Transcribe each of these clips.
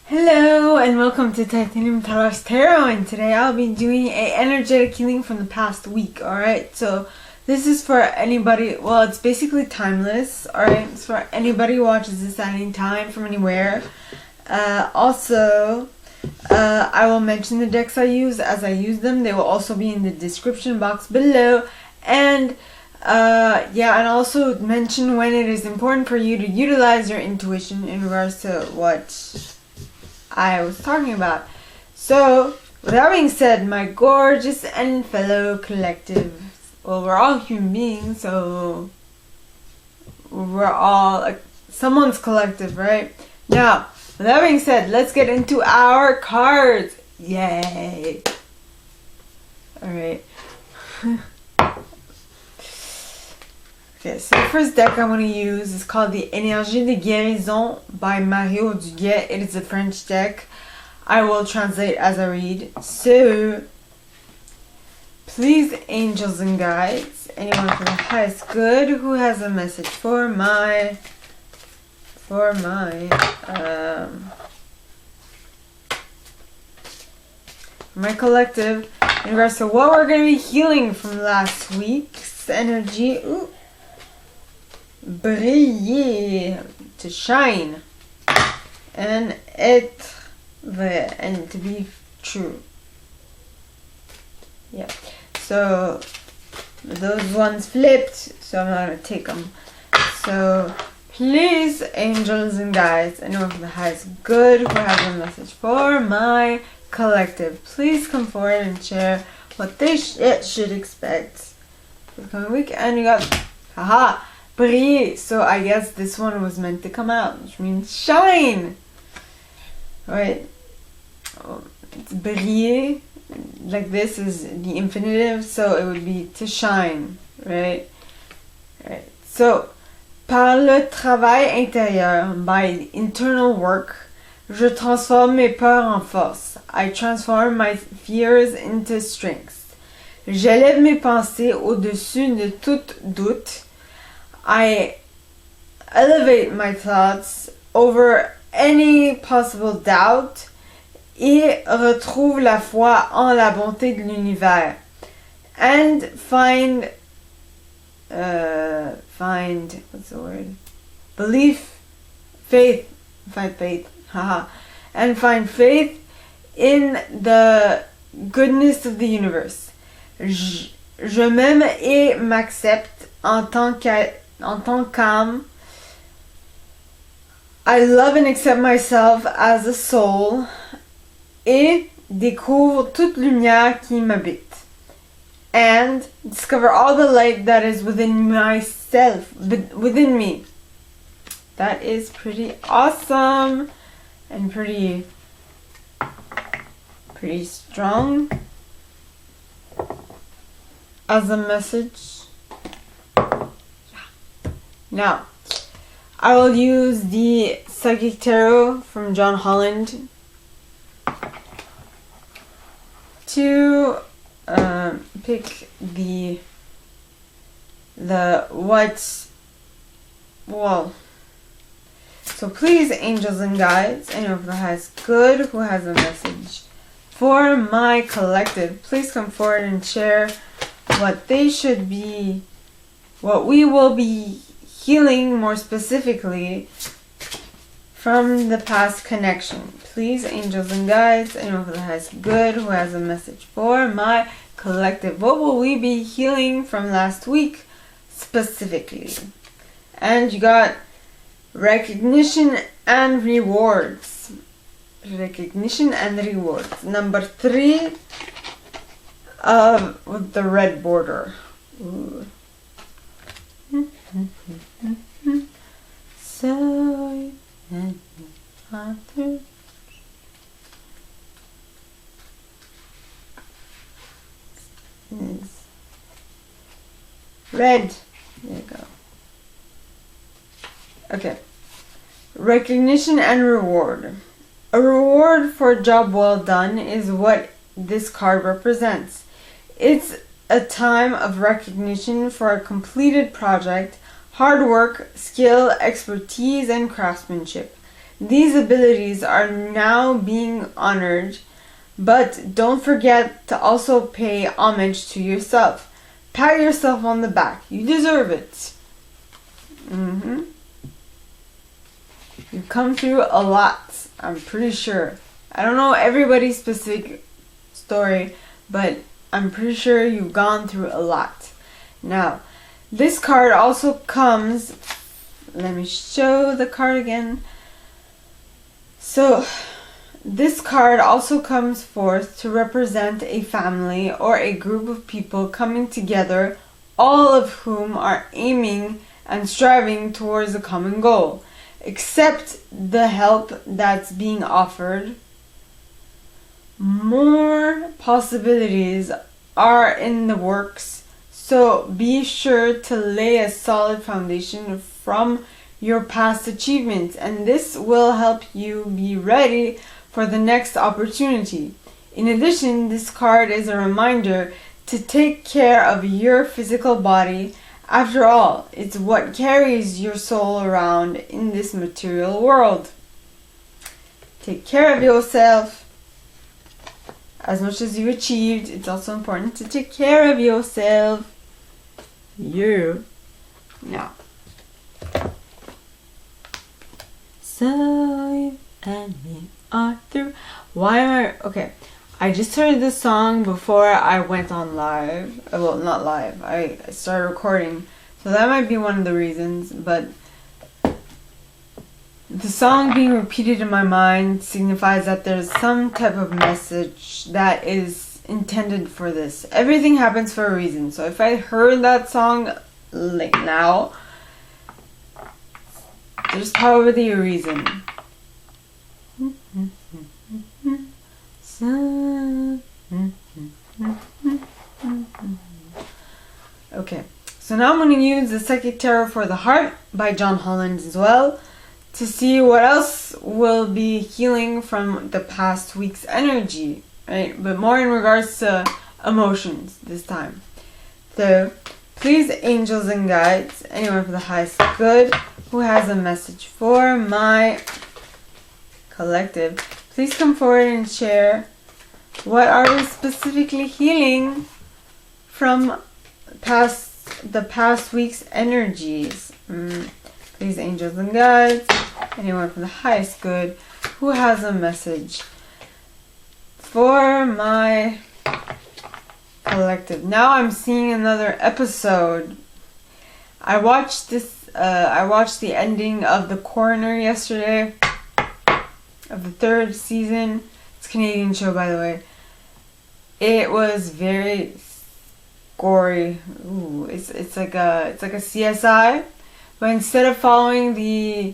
Hello and welcome to Titanium Taros Tarot, and today I'll be doing a energetic healing from the past week. Alright, so this is for anybody, well, it's basically timeless. Alright, it's for anybody who watches this at any time from anywhere. Also, I will mention the decks I use as I use them. They will also be in the description box below. And and also mention when it is important for you to utilize your intuition in regards to what I was talking about. So, with that being said, my gorgeous and fellow collective, well, we're all human beings, so we're all someone's collective, right? Now, with that being said, let's get into our cards. Yay! Alright. Okay, so the first deck I want to use is called the Énergie de guérison by Mario Duguay. It is a French deck. I will translate as I read. So, please, angels and guides, anyone from the highest good who has a message for my collective in regards to what we're going to be healing from last week's energy. Ooh. Briller, to shine, and être vrai, and to be true. Yeah, so those ones flipped, so I'm not going to take them. So please, angels and guides, anyone from the highest good who has a message for my collective, please come forward and share what they should expect for the coming week. And you got, haha, briller. So I guess this one was meant to come out, which means shine. Right? It's briller. Like this is the infinitive, so it would be to shine. Right? Right. So, par le travail intérieur, by internal work, je transforme mes peurs en force. I transform my fears into strength. J'élève mes pensées au-dessus de tout doute. I elevate my thoughts over any possible doubt et retrouve la foi en la bonté de l'univers. And find what's the word? Haha. And find faith in the goodness of the universe. Je m'aime et m'accepte en tant qu'âme. I love and accept myself as a soul et découvre toute lumière qui m'habite. And discover all the light that is within myself, within me. That is pretty awesome and pretty strong as a message. Now, I will use the Psychic Tarot from John Holland to pick the so please, angels and guides, anyone from the highest good who has a message for my collective, please come forward and share what they should be, what we will be healing more specifically from the past connection. Please, angels and guides, anyone for the highest good who has a message for my collective. What will we be healing from last week specifically? And you got recognition and rewards. Recognition and rewards. Number 3 with the red border. Ooh. So red. There you go. Okay. Recognition and reward. A reward for a job well done is what this card represents. It's a time of recognition for a completed project, hard work, skill, expertise, and craftsmanship. These abilities are now being honored, but don't forget to also pay homage to yourself. Pat yourself on the back. You deserve it. You've come through a lot, I'm pretty sure. I don't know everybody's specific story, but I'm pretty sure you've gone through a lot. Now, this card also comes, let me show the card again. So, this card also comes forth to represent a family or a group of people coming together, all of whom are aiming and striving towards a common goal. Accept the help that's being offered. More possibilities are in the works, so be sure to lay a solid foundation from your past achievements, and this will help you be ready for the next opportunity. In addition, this card is a reminder to take care of your physical body. After all, it's what carries your soul around in this material world. Take care of yourself. As much as you've achieved, it's also important to take care of yourself. You. Now. So you and me are through. Why am I... Okay. I just heard this song before I went on live. Well, not live. I started recording. So that might be one of the reasons. But the song being repeated in my mind signifies that there's some type of message that is intended for this. Everything happens for a reason. So if I heard that song like now, there's probably a reason. Okay, so now I'm going to use the Psychic Tarot for the Heart by John Holland as well to see what else will be healing from the past week's energy, right? But more in regards to emotions this time. So, please, angels and guides, anyone for the highest good who has a message for my collective, please come forward and share what are we specifically healing from the past week's energies. Please, angels and guides, anyone from the highest good who has a message for my collective. Now I'm seeing another episode. I watched the ending of The Coroner yesterday, of the 3rd season. It's a Canadian show, by the way. It was very gory. Ooh, it's like a CSI, but instead of following the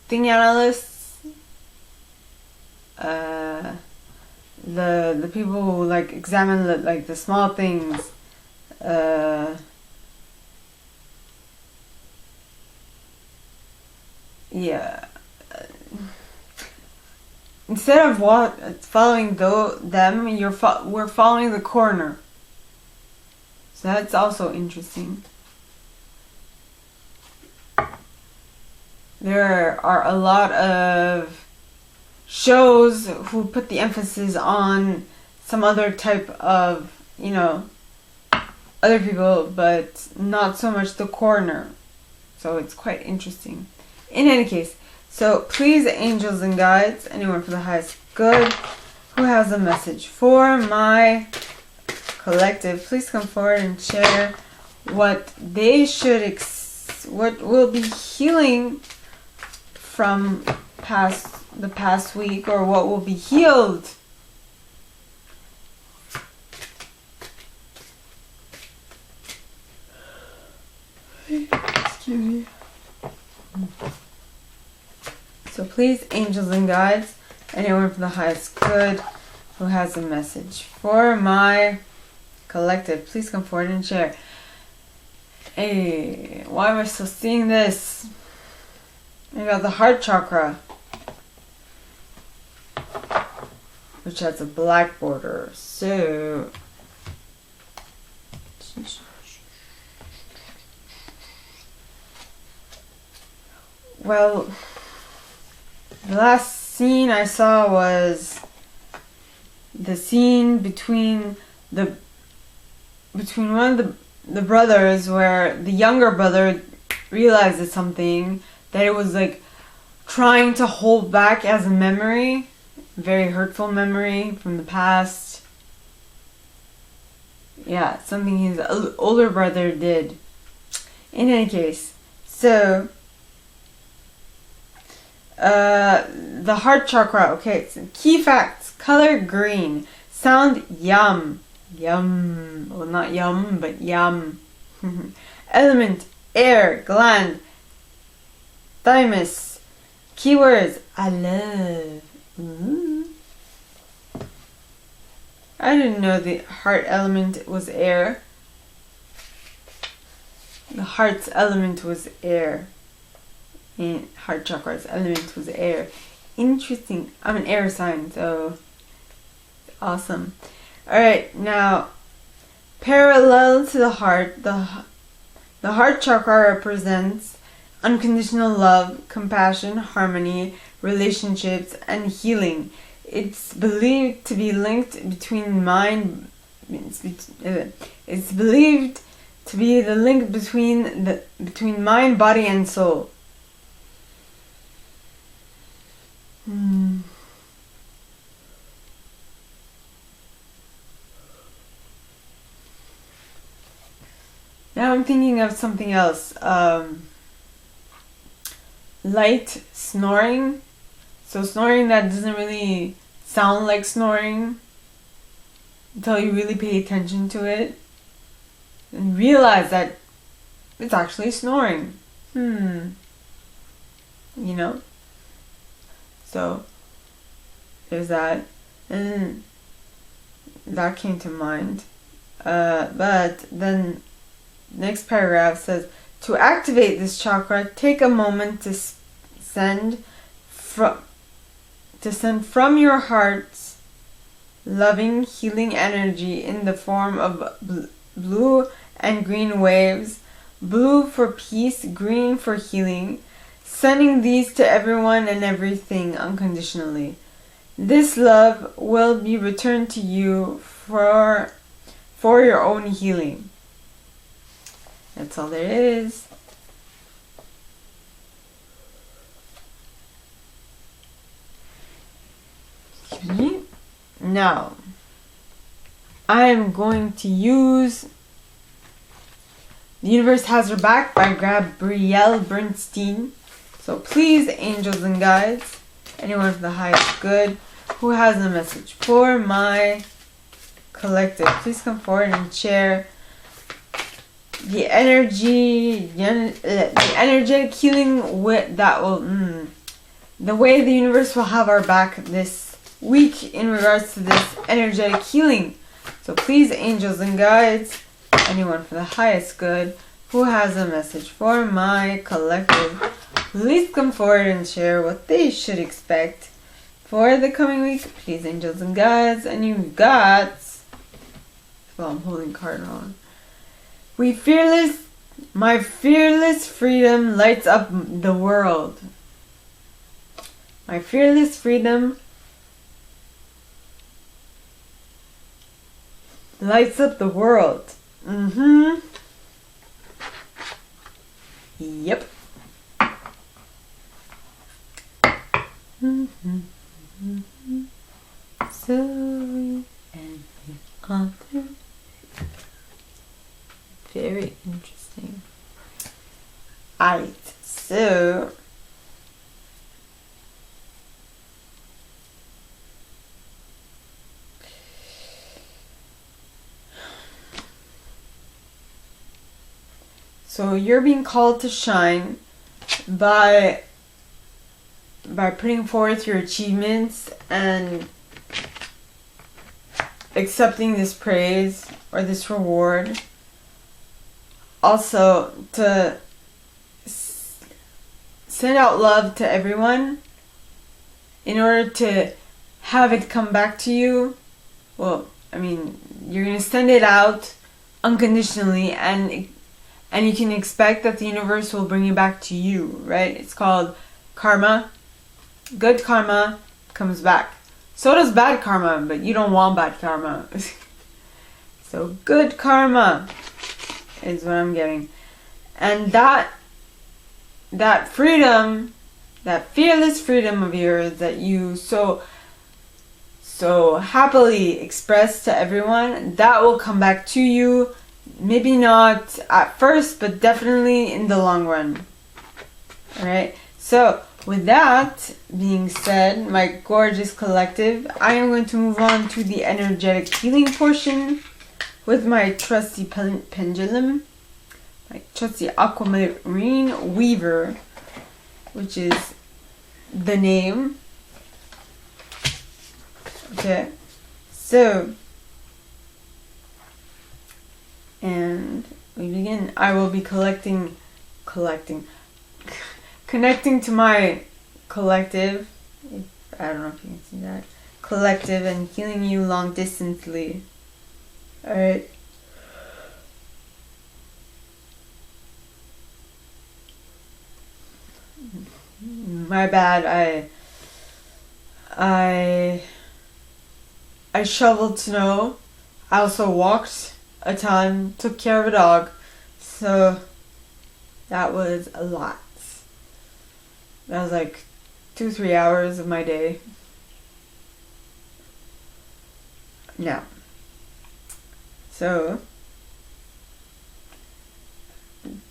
thing analysts, the people who like examine the small things, yeah. Instead of following them, we're following the coroner. So that's also interesting. There are a lot of shows who put the emphasis on some other type of, other people, but not so much the coroner. So it's quite interesting. In any case, so please, angels and guides, anyone for the highest good who has a message for my collective, please come forward and share what they should what will be healing from the past week, or what will be healed. Excuse me. So please, angels and guides, anyone from the highest good who has a message for my collective, please come forward and share. Hey, why am I still seeing this? I got the heart chakra, which has a black border. So well, the last scene I saw was the scene between one of the brothers, where the younger brother realizes something that it was like trying to hold back as a memory, very hurtful memory from the past. Yeah, something his older brother did. In any case, so the heart chakra. Okay, so key facts: color green, sound yum, yum. Well, not yum, but yum. Element air, gland, thymus. Keywords: I love. Ooh. I didn't know the heart element was air. The heart's element was air. And heart chakra's element was air. Interesting. I'm an air sign, so awesome. Alright, now parallel to the heart, the heart chakra represents unconditional love, compassion, harmony, relationships, and healing. It's believed to be linked between mind. It's believed to be the link between mind, body, and soul. Now I'm thinking of something else. Light snoring. So snoring that doesn't really sound like snoring until you really pay attention to it and realize that it's actually snoring. You know? So there's that. And that came to mind. But then next paragraph says, to activate this chakra, take a moment to send from your heart's loving, healing energy in the form of blue and green waves. Blue for peace, green for healing. Sending these to everyone and everything unconditionally. This love will be returned to you for your own healing. That's all there is. Now, I'm going to use The Universe Has Her Back by Gabrielle Bernstein. So please, angels and guides, anyone for the highest good who has a message for my collective, please come forward and share the energetic healing with that will the way the universe will have our back this week in regards to this energetic healing. So please, angels and guides, anyone for the highest good who has a message for my collective, please come forward and share what they should expect for the coming week. Please, angels and guides, and you got, well, I'm holding card on. My fearless freedom lights up the world. My fearless freedom lights up the world. Yep. So, and the author. Very interesting. Alright, so you're being called to shine by putting forth your achievements and accepting this praise or this reward. Also, to send out love to everyone in order to have it come back to you. Well, I mean, you're going to send it out unconditionally and and you can expect that the universe will bring it back to you, right? It's called karma. Good karma comes back. So does bad karma, but you don't want bad karma. So good karma is what I'm getting. And that freedom, that fearless freedom of yours that you so happily express to everyone, that will come back to you. Maybe not at first, but definitely in the long run. Alright, so with that being said, my gorgeous collective, I am going to move on to the energetic healing portion with my trusty pendulum, my trusty Aquamarine Weaver, which is the name. Okay, so, and we begin. I will be connecting to my collective, I don't know if you can see that, collective, and healing you long distantly. Alright. My bad, I shoveled snow. I also walked a ton, took care of a dog, so that was a lot. That was like 2-3 hours of my day. Now, so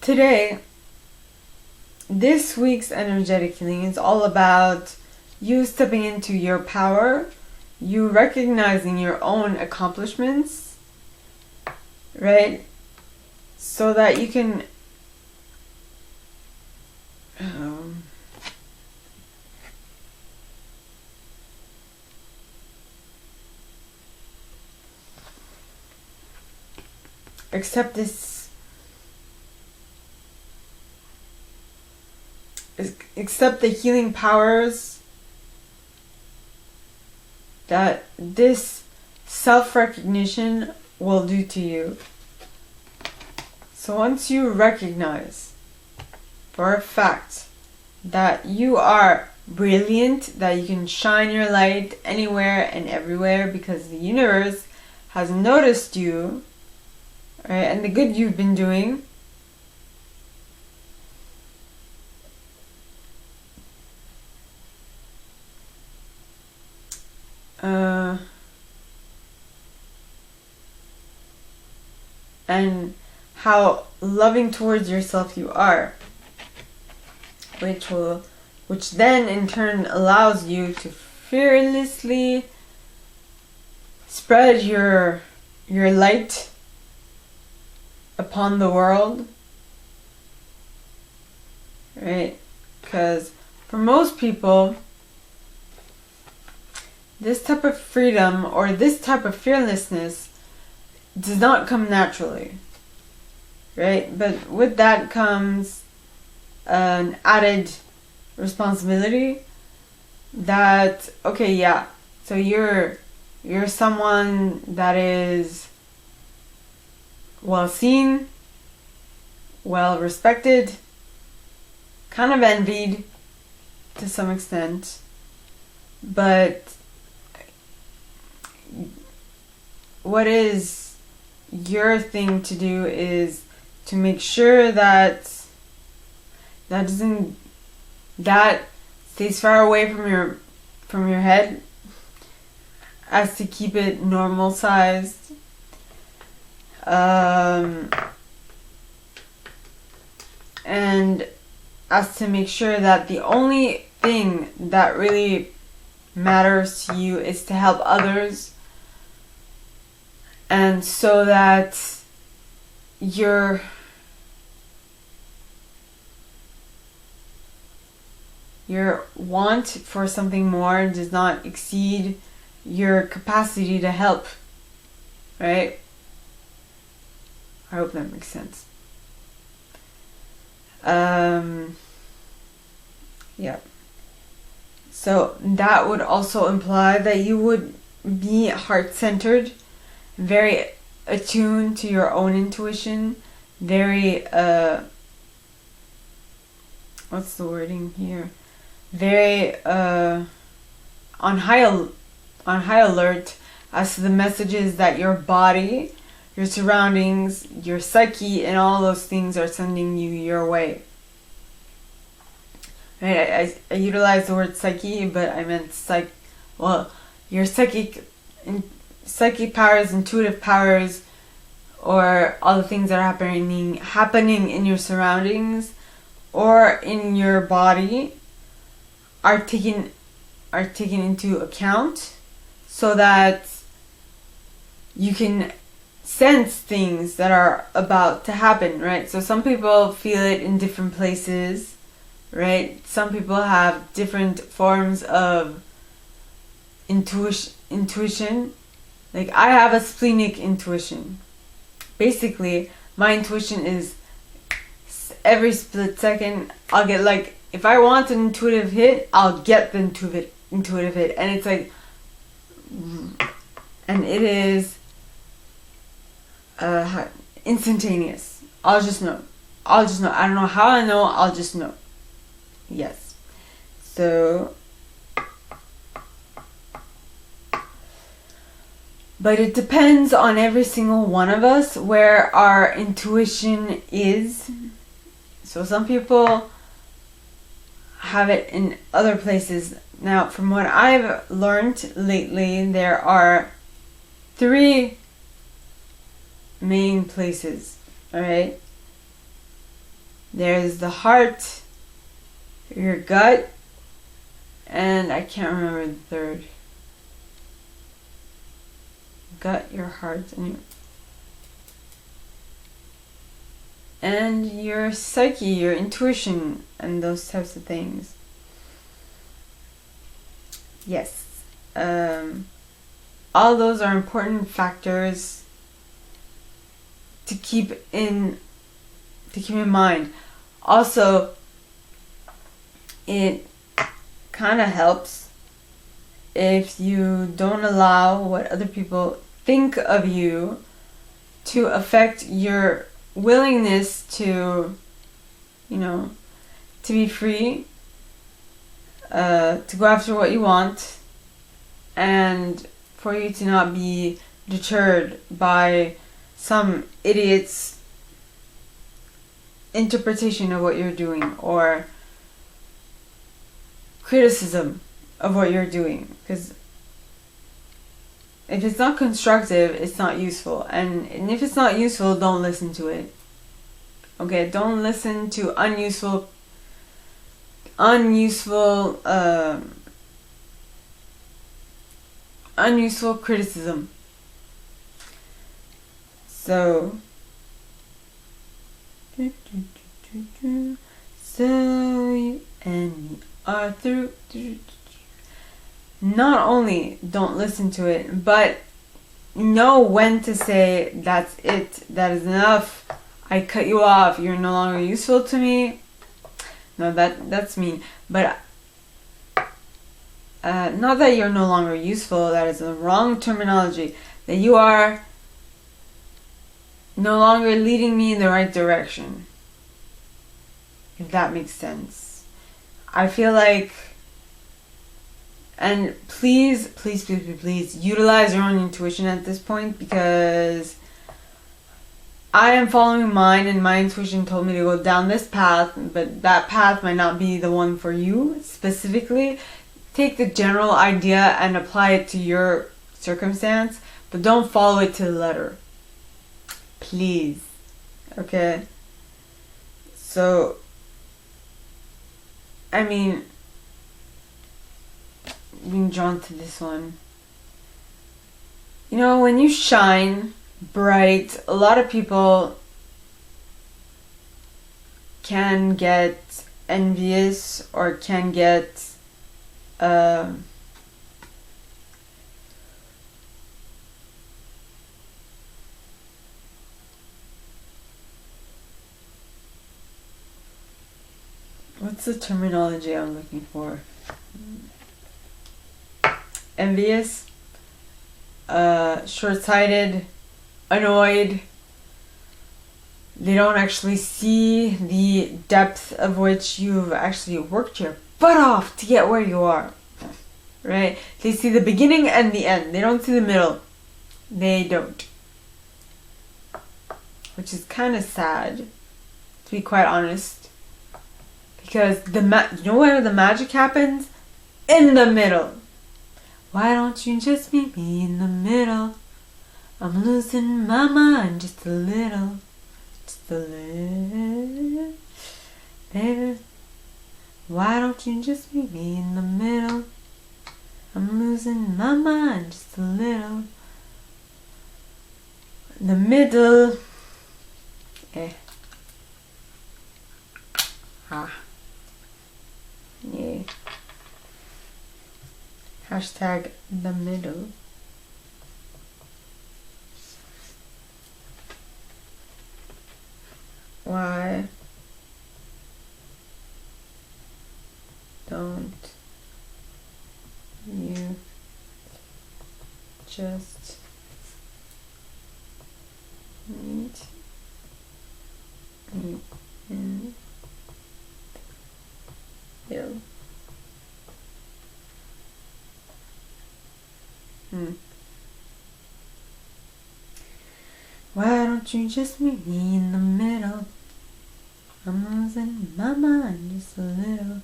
today, this week's energetic healing is all about you stepping into your power, you recognizing your own accomplishments, right? So that you can accept the healing powers that this self-recognition will do to you. So once you recognize for a fact that you are brilliant, that you can shine your light anywhere and everywhere because the universe has noticed you, right, and the good you've been doing, and how loving towards yourself you are, which then in turn allows you to fearlessly spread your light upon the world, right? Because for most people, this type of freedom or this type of fearlessness does not come naturally, right? But with that comes an added responsibility that, okay, yeah, so you're someone that is well seen, well respected, kind of envied to some extent, but what is your thing to do is to make sure that stays far away from your head, as to keep it normal sized, and as to make sure that the only thing that really matters to you is to help others, and so that your want for something more does not exceed your capacity to help, right? I hope that makes sense. Yeah. So that would also imply that you would be heart-centered, very attuned to your own intuition, very what's the wording here? Very on high alert as to the messages that your body, your surroundings, your psyche, and all those things are sending you your way. Right? I utilize the word psyche, but I meant your psychic powers, intuitive powers, or all the things that are happening in your surroundings or in your body are taken into account, so that you can sense things that are about to happen, right? So some people feel it in different places, right? Some people have different forms of intuition. Like, I have a splenic intuition. Basically, my intuition is every split second I'll get, like, if I want an intuitive hit, I'll get the intuitive hit, and it's like, and it is instantaneous. I'll just know. I don't know how I know, I'll just know. Yes. So, but it depends on every single one of us where our intuition is. So some people have it in other places. Now, from what I've learned lately, there are 3 main places, alright? There's the heart, your gut, and I can't remember the third. Gut, your heart, and your psyche, your intuition, and those types of things. Yes. All those are important factors to keep in mind. Also, it kind of helps if you don't allow what other people think of you to affect your willingness to, to be free, to go after what you want, and for you to not be deterred by some idiot's interpretation of what you're doing, or criticism of what you're doing. Because if it's not constructive, it's not useful. And if it's not useful, don't listen to it. Okay, don't listen to unuseful criticism. So you and me are through. Not only don't listen to it, but know when to say, that's it, that is enough, I cut you off, you're no longer useful to me. No, that's mean. But not that you're no longer useful, that is the wrong terminology. That you are no longer leading me in the right direction. If that makes sense. I feel like, and please utilize your own intuition at this point, because I am following mine, and my intuition told me to go down this path, but that path might not be the one for you specifically. Take the general idea and apply it to your circumstance, but don't follow it to the letter. Please. Okay? So, I mean, being drawn to this one. When you shine bright, a lot of people can get envious, or can get what's the terminology I'm looking for? Envious, short-sighted, annoyed, They don't actually see the depth of which you've actually worked your butt off to get where you are. Right? They see the beginning and the end. They don't see the middle. They don't. Which is kind of sad, to be quite honest. Because you know where the magic happens? In the middle. Why don't you just meet me in the middle? I'm losing my mind just a little. Just a little. Baby, why don't you just meet me in the middle? I'm losing my mind just a little. In the middle. Yeah. Hashtag the middle. Why don't you just meet me in middle? Why don't you just meet me in the middle? I'm losing my mind just a little.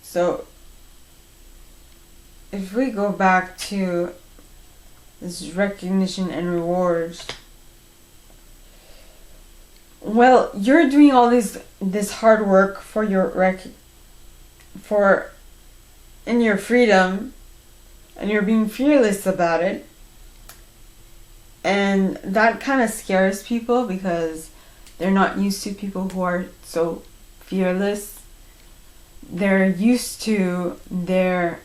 So, if we go back to this recognition and rewards, well, you're doing all this hard work for your in your freedom, and you're being fearless about it. And that kind of scares people because they're not used to people who are so fearless. They're used to their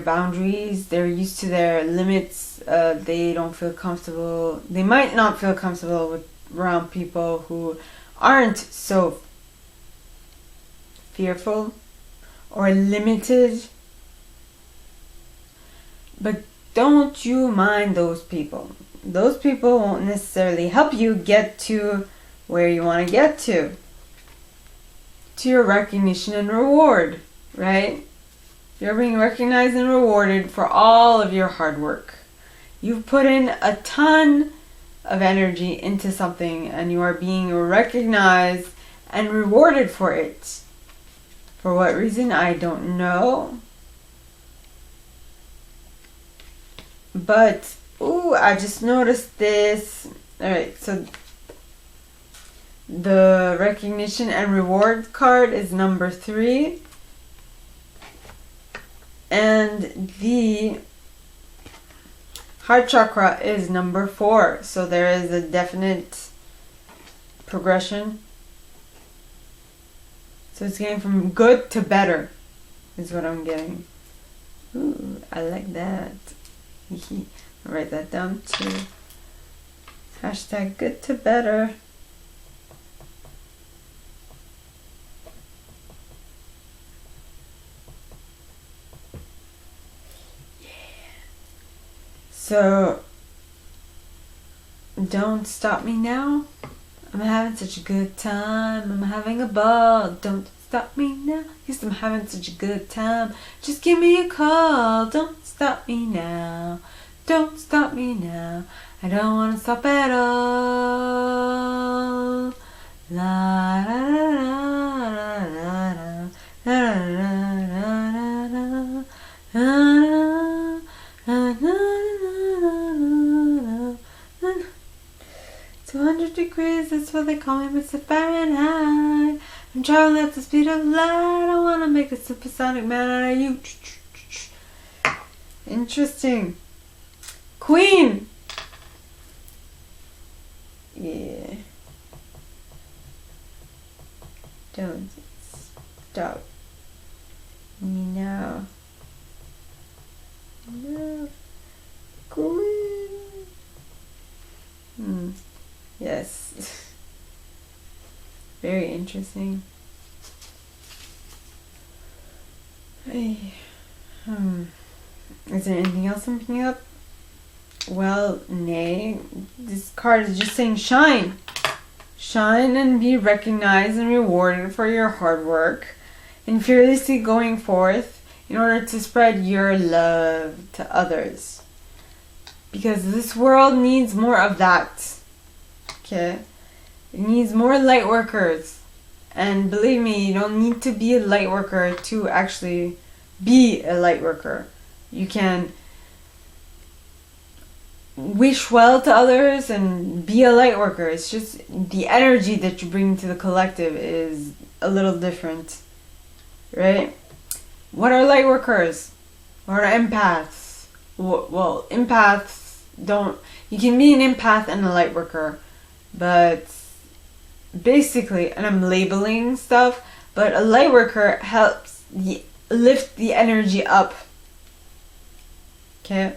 boundaries. They're used to their limits. They don't feel comfortable. They might not feel comfortable around people who aren't so fearful or limited. But don't you mind those people. Those people won't necessarily help you get to where you want to get to your recognition and reward, right? You're being recognized and rewarded for all of your hard work. You've put in a ton of energy into something and you are being recognized and rewarded for it. For what reason, I don't know. But, I just noticed this. Alright, so the recognition and reward card is number 3. And the heart chakra is number 4. So there is a definite progression. So it's getting from good to better is what I'm getting. Ooh, I like that. I'll write that down too. Hashtag good to better. Yeah. So, don't stop me now. I'm having such a good time. I'm having a ball. Don't stop me now. Yes, I'm having such a good time. Just give me a call. Don't stop me now. Don't stop me now. I don't want to stop at all. La la la la la la. 200 degrees, that's what they call me, Mr. Fahrenheit. I'm traveling at the speed of light. I want to make a supersonic man out of you. Interesting. Queen. Yeah. Don't stop me now. No. Queen. Yes. Very interesting. Is there anything else I'm picking up? Well, nay. This card is just saying shine. Shine and be recognized and rewarded for your hard work and fearlessly going forth in order to spread your love to others. Because this world needs more of that. Okay? It needs more light workers. And believe me, you don't need to be a light worker to actually be a light worker. You can wish well to others and be a light worker. It's just the energy that you bring to the collective is a little different, right? What are light workers? What are empaths? Well, empaths don't... You can be an empath and a light worker, but basically, and I'm labeling stuff, but a light worker helps lift the energy up. Okay?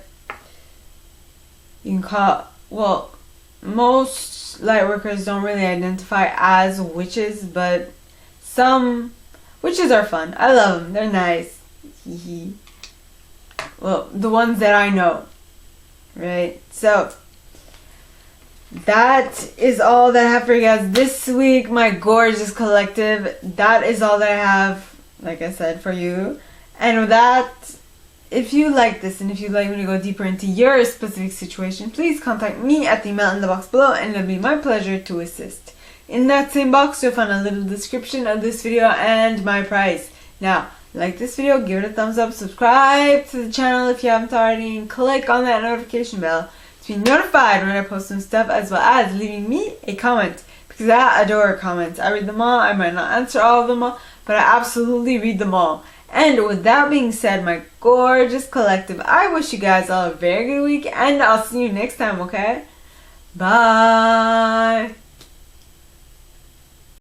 You can call, well, most light workers don't really identify as witches, but some witches are fun. I love them. They're nice. Well, the ones that I know. Right? So, that is all that I have for you guys this week, my gorgeous collective. That is all that I have, like I said, for you. And with that, if you like this and if you'd like me to go deeper into your specific situation, please contact me at the email in the box below and it'll be my pleasure to assist. In that same box, you'll find a little description of this video and my price. Now, like this video, give it a thumbs up, subscribe to the channel if you haven't already, and click on that notification bell to be notified when I post some stuff, as well as leaving me a comment, because I adore comments. I read them all. I might not answer all of them all, but I absolutely read them all. And with that being said, my gorgeous collective, I wish you guys all a very good week, and I'll see you next time, okay? Bye!